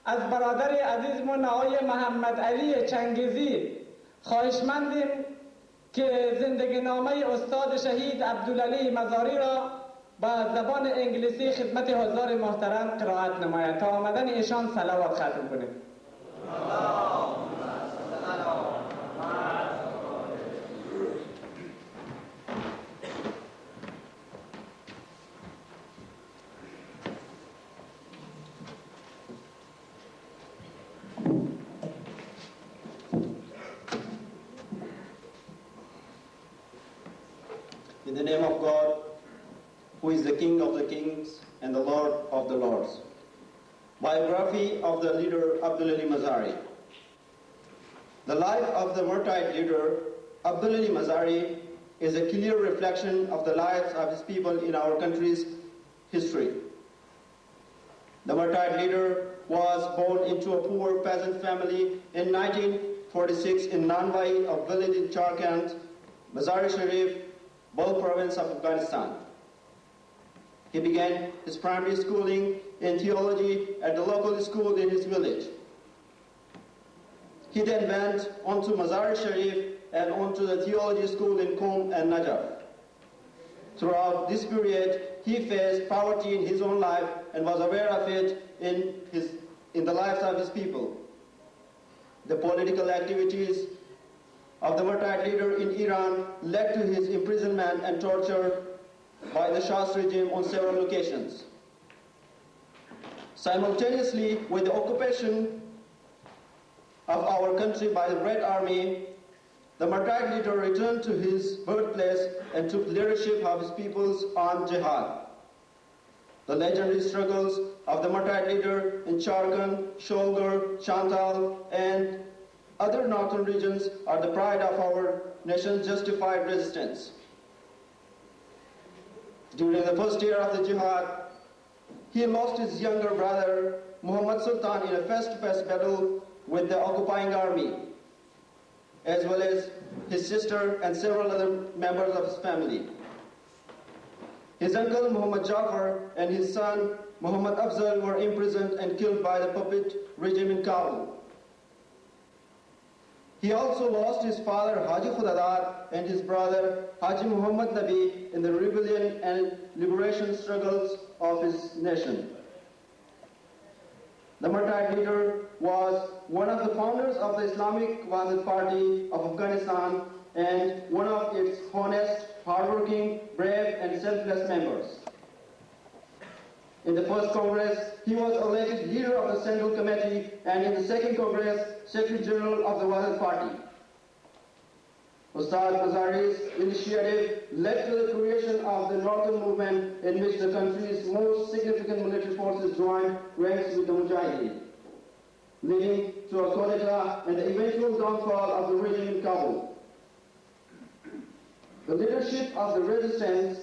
از برادر عزیزمون آقای محمد علی چنگیزی خواهشمندیم که زندگی نامه استاد شهید عبدالعلی مزاری را با زبان انگلیسی خدمت حضار محترم قرائت نماید. تا آمدن ایشان صلوات ختم کنیم. In the name of God, who is the King of the Kings and the Lord of the Lords. Biography of the leader Abdul Mazari. The life of the martyred leader Abdul Mazari is a clear reflection of the lives of his people in our country's history. The martyred leader was born into a poor peasant family in 1946 in Nanwai, a village in Jharkhand, Mazari Sharif, Bal province of Afghanistan. He began his primary schooling in theology at the local school in his village. He then went on to Mazari Sharif and on to the theology school in Qom and Najaf. Throughout this period, he faced poverty in his own life and was aware of it in the lives of his people. The political activities of the martyred leader in Iran led to his imprisonment and torture by the Shah's regime on several occasions. Simultaneously with the occupation of our country by the Red Army, the martyred leader returned to his birthplace and took leadership of his people's armed jihad. The legendary struggles of the martyred leader in Jharkhand, Sholgar, Chantal, and other northern regions are the pride of our nation's justified resistance. During the first year of the jihad, he lost his younger brother, Muhammad Sultan, in a face-to-face battle with the occupying army, as well as his sister and several other members of his family. His uncle, Muhammad Jafar, and his son, Muhammad Afzal, were imprisoned and killed by the puppet regime in Kabul. He also lost his father, Haji Khudadar, and his brother, Haji Muhammad Nabi, in the rebellion and liberation struggles of his nation. The martyred leader was one of the founders of the Islamic Wahdat Party of Afghanistan and one of its honest, hardworking, brave, and selfless members. In the first Congress, he was elected leader of the Central Committee, and in the second Congress, Secretary General of the Wahdat Party. Ustad Mazari's initiative led to the creation of the Northern Movement, in which the country's most significant military forces joined ranks with the Mujahideen, leading to a coup d'etat and the eventual downfall of the regime in Kabul. The leadership of the resistance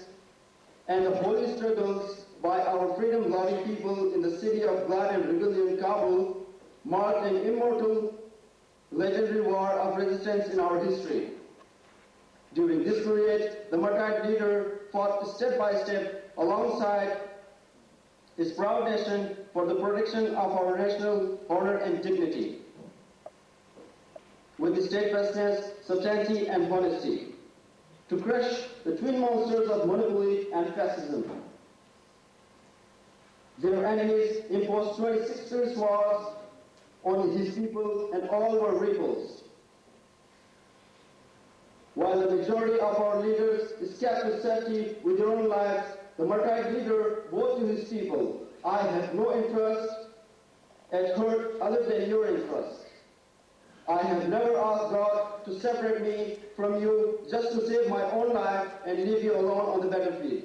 and the holy struggles by our freedom-loving people in the city of blood and rebellion, Kabul, marked an immortal, legendary war of resistance in our history. During this period, the martyred leader fought step by step alongside his proud nation for the protection of our national honor and dignity, with steadfastness, certainty, and honesty, to crush the twin monsters of monopoly and fascism. Their enemies imposed 26 serious wars on his people, and all were repulsed. While the majority of our leaders escaped to safety with their own lives, the martyred leader vowed to his people, "I have no interest at hurt other than your interest. I have never asked God to separate me from you just to save my own life and leave you alone on the battlefield.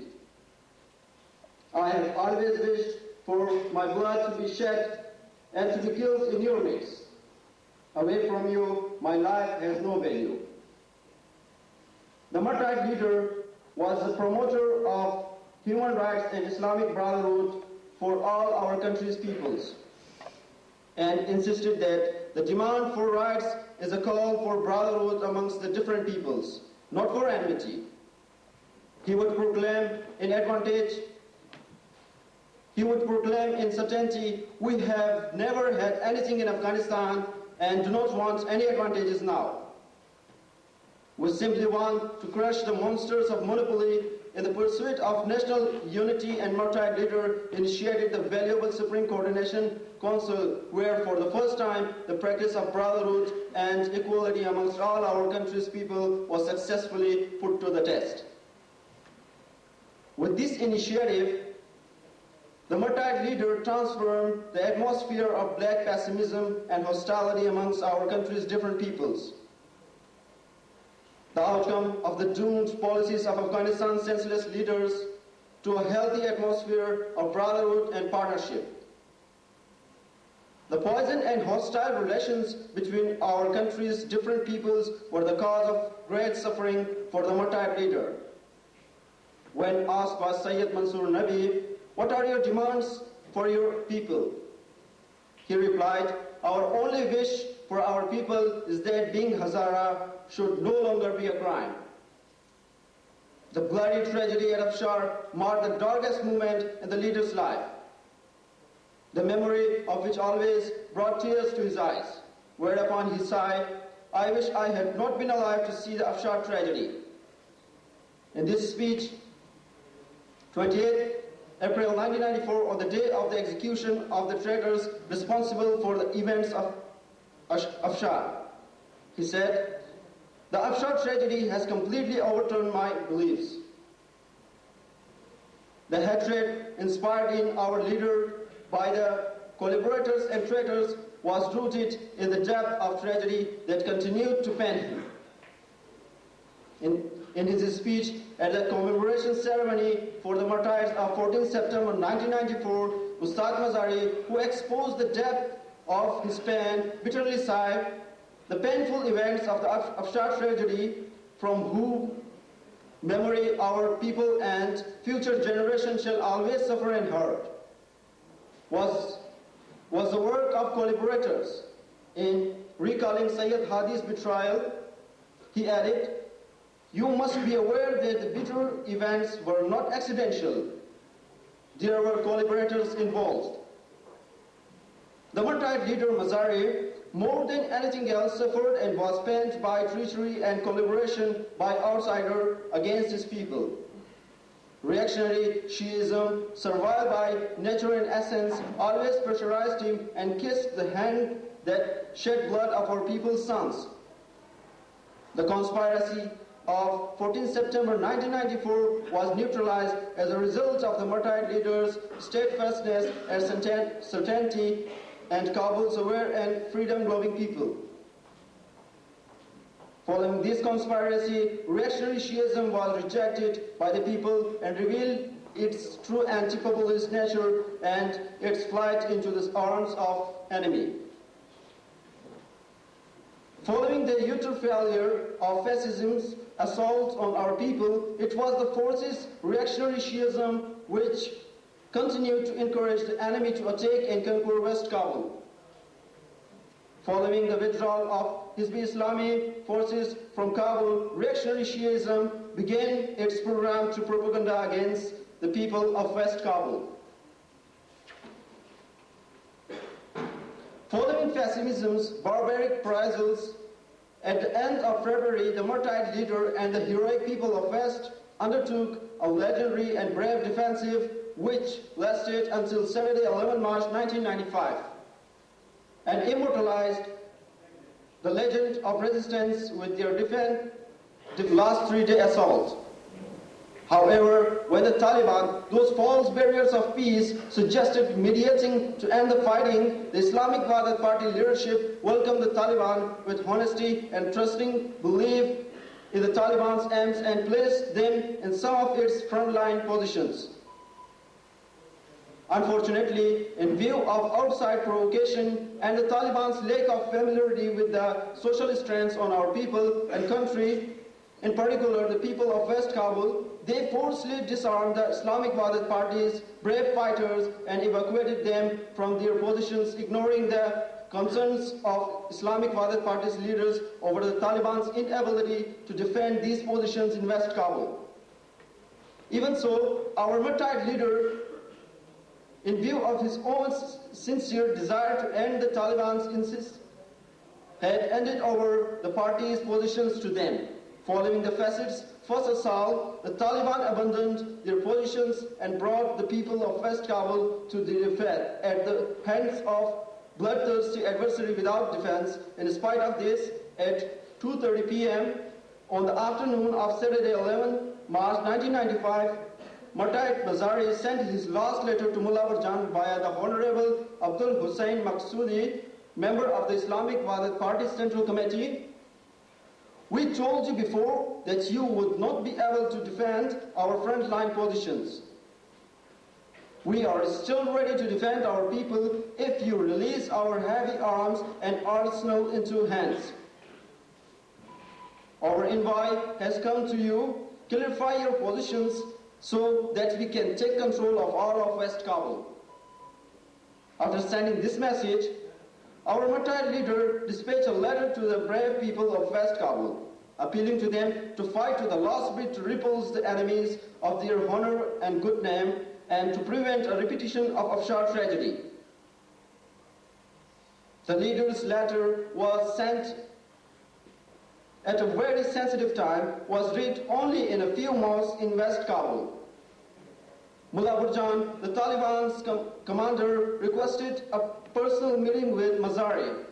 I have always wished for my blood to be shed and to be killed in your midst. Away from you, my life has no value." The martyred leader was the promoter of human rights and Islamic brotherhood for all our country's peoples, and insisted that the demand for rights is a call for brotherhood amongst the different peoples, not for enmity. He would proclaim an advantage he would proclaim in certainty, "We have never had anything in Afghanistan and do not want any advantages now. We simply want to crush the monsters of monopoly." In the pursuit of national unity, and Murtad leader initiated the valuable Supreme Coordination Council, where for the first time the practice of brotherhood and equality amongst all our country's people was successfully put to the test. With this initiative, the Murtad leader transformed the atmosphere of black pessimism and hostility amongst our country's different peoples. The outcome of the doomed policies of Afghanistan's senseless leaders to a healthy atmosphere of brotherhood and partnership. The poison and hostile relations between our country's different peoples were the cause of great suffering for the Murtad leader. When asked by Sayyid Mansoor Nabi, "What are your demands for your people?" he replied, "Our only wish for our people is that being Hazara should no longer be a crime." The bloody tragedy at Afshar marked the darkest moment in the leader's life, the memory of which always brought tears to his eyes, whereupon he sighed, "I wish I had not been alive to see the Afshar tragedy." In this speech, 28 April 1994, on the day of the execution of the traitors responsible for the events of Afshar, he said, "The Afshar tragedy has completely overturned my beliefs. The hatred inspired in our leader by the collaborators and traitors was rooted in the depth of tragedy that continued to pain him." In his speech at the commemoration ceremony for the martyrs of 14 September 1994, Ustad Mazari, who exposed the depth of his pain, bitterly sighed, "The painful events of the Afshar tragedy, from whose memory our people and future generations shall always suffer and hurt, was the work of collaborators." In recalling Sayyid Hadi's betrayal, he added, "You must be aware that the bitter events were not accidental. There were collaborators involved." The Murtad leader Mazari, more than anything else, suffered and was pained by treachery and collaboration by outsiders against his people. Reactionary Shiism, survived by nature and essence, always pressurized him and kissed the hand that shed blood of our people's sons. The conspiracy of 14 September 1994 was neutralized as a result of the Murtad leaders' steadfastness and certainty and Kabul's aware and freedom-loving people. Following this conspiracy, reactionary Shiism was rejected by the people and revealed its true anti-populist nature and its flight into the arms of enemy. Following the utter failure of fascism's assault on our people, it was the forces reactionary Shiism which continued to encourage the enemy to attack and conquer West Kabul. Following the withdrawal of Hizb Islami forces from Kabul, reactionary Shiism began its program to propaganda against the people of West Kabul. Following fascism's barbaric reprisals, at the end of February, the Murtad leader and the heroic people of West undertook a legendary and brave defensive which lasted until Saturday, 11 March 1995, and immortalized the legend of resistance with their last three-day assault. However, when the Taliban, those false barriers of peace, suggested mediating to end the fighting, the Islamic Wahdat Party leadership welcomed the Taliban with honesty and trusting belief in the Taliban's aims and placed them in some of its frontline positions. Unfortunately, in view of outside provocation and the Taliban's lack of familiarity with the social strands on our people and country, in particular the people of West Kabul, they forcibly disarmed the Islamic Wahdat Party's brave fighters and evacuated them from their positions, ignoring the concerns of Islamic Wahdat Party's leaders over the Taliban's inability to defend these positions in West Kabul. Even so, our Murtad leader in view of his own sincere desire to end the Taliban's insist, had handed over the party's positions to them. Following the fascists' first assault, the Taliban abandoned their positions and brought the people of West Kabul to their defeat at the hands of bloodthirsty adversary without defense. In spite of this, at 2:30 p.m. on the afternoon of Saturday 11 March 1995, Martyr Mazari sent his last letter to Mullah Burjan via the Honorable Abdul Hussain Maqsoodi, member of the Islamic Wadat Party Central Committee. We told you before that you would not be able to defend our frontline positions. We are still ready to defend our people if you release our heavy arms and arsenal into hands. Our invite has come to you. Clarify your positions so that we can take control of all of West Kabul. After sending this message, our martyr leader dispatched a letter to the brave people of West Kabul, appealing to them to fight to the last bit to repulse the enemies of their honor and good name and to prevent a repetition of Afshar tragedy. The leader's letter was sent at a very sensitive time, was read only in a few mosques in West Kabul. Mullah Burjan, the Taliban's commander, requested a personal meeting with Mazari.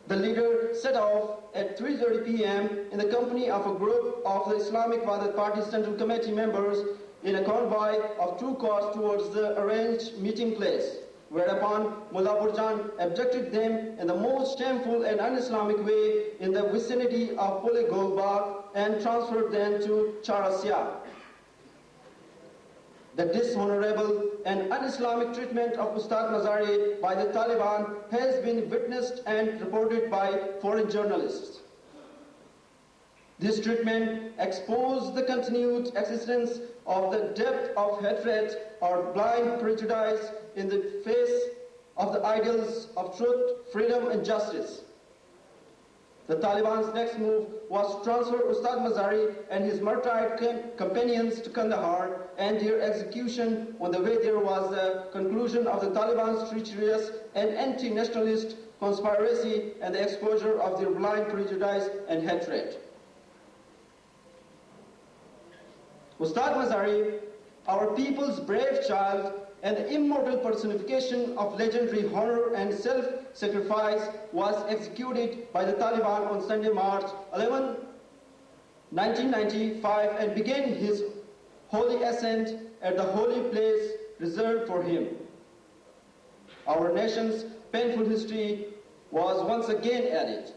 The leader set off at 3:30 p.m. in the company of a group of the Islamic Wadat Party Central Committee members in a convoy of 2 cars towards the arranged meeting place, whereupon Mullah Burjan abducted them in the most shameful and un-Islamic way in the vicinity of Pule Golbagh and transferred them to Charasya. The dishonorable and un-Islamic treatment of Ustad Mazari by the Taliban has been witnessed and reported by foreign journalists. This treatment exposed the continued existence of the depth of hatred or blind prejudice in the face of the ideals of truth, freedom, and justice. The Taliban's next move was to transfer Ustad Mazari and his martyred companions to Kandahar, and their execution on the way there was the conclusion of the Taliban's treacherous and anti-nationalist conspiracy and the exposure of their blind prejudice and hatred. Ustad Mazari, our people's brave child and the immortal personification of legendary honor and self-sacrifice, was executed by the Taliban on Sunday, March 11, 1995, and began his holy ascent at the holy place reserved for him. Our nation's painful history was once again added.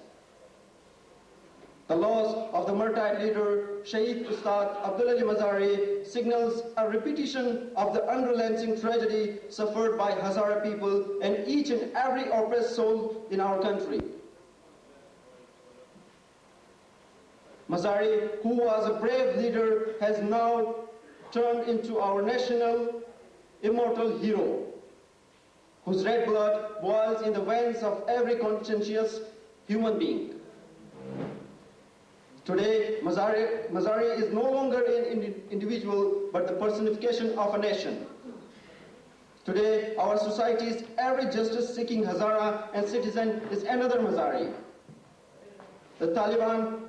The loss of the martyred leader, Shaheed Ustad Abdul Mazari, signals a repetition of the unrelenting tragedy suffered by Hazara people and each and every oppressed soul in our country. Mazari, who was a brave leader, has now turned into our national immortal hero, whose red blood boils in the veins of every conscientious human being. Today, Mazari is no longer an individual, but the personification of a nation. Today, our society's every justice-seeking Hazara and citizen is another Mazari. The Taliban,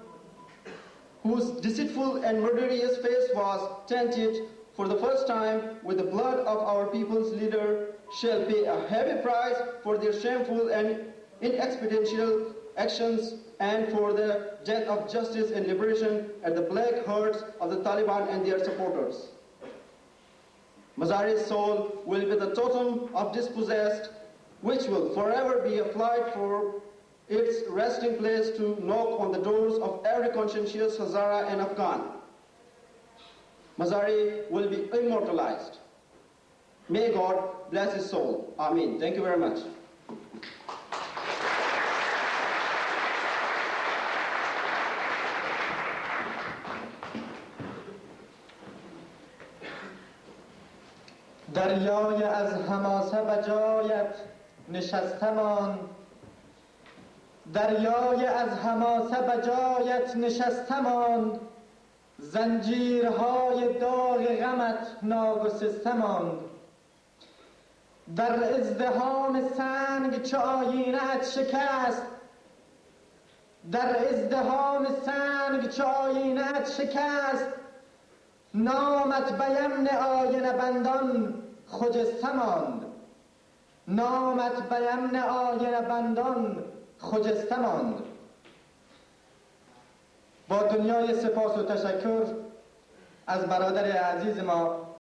whose deceitful and murderous face was tainted for the first time with the blood of our people's leader, shall pay a heavy price for their shameful and inexpeditious actions and for the death of justice and liberation at the black hearts of the Taliban and their supporters. Mazari's soul will be the totem of dispossessed, which will forever be applied for its resting place to knock on the doors of every conscientious Hazara and Afghan. Mazari will be immortalized. May God bless his soul. Amen. Thank you very much. دریای از حماسه و جایت نشستمان، دریای از حماسه و جایت نشستمان، زنجیرهای داغ غمت ناگسسته ماند. در ازدحام سنگ چو آیینه‌ات شکست، در ازدحام سنگ چو آیینه‌ات شکست، نامت به یمن آینه بندان خجسته ماند، نامت به یمن آینه بندان خجسته ماند. با دنیای سپاس و تشکر از برادر عزیز ما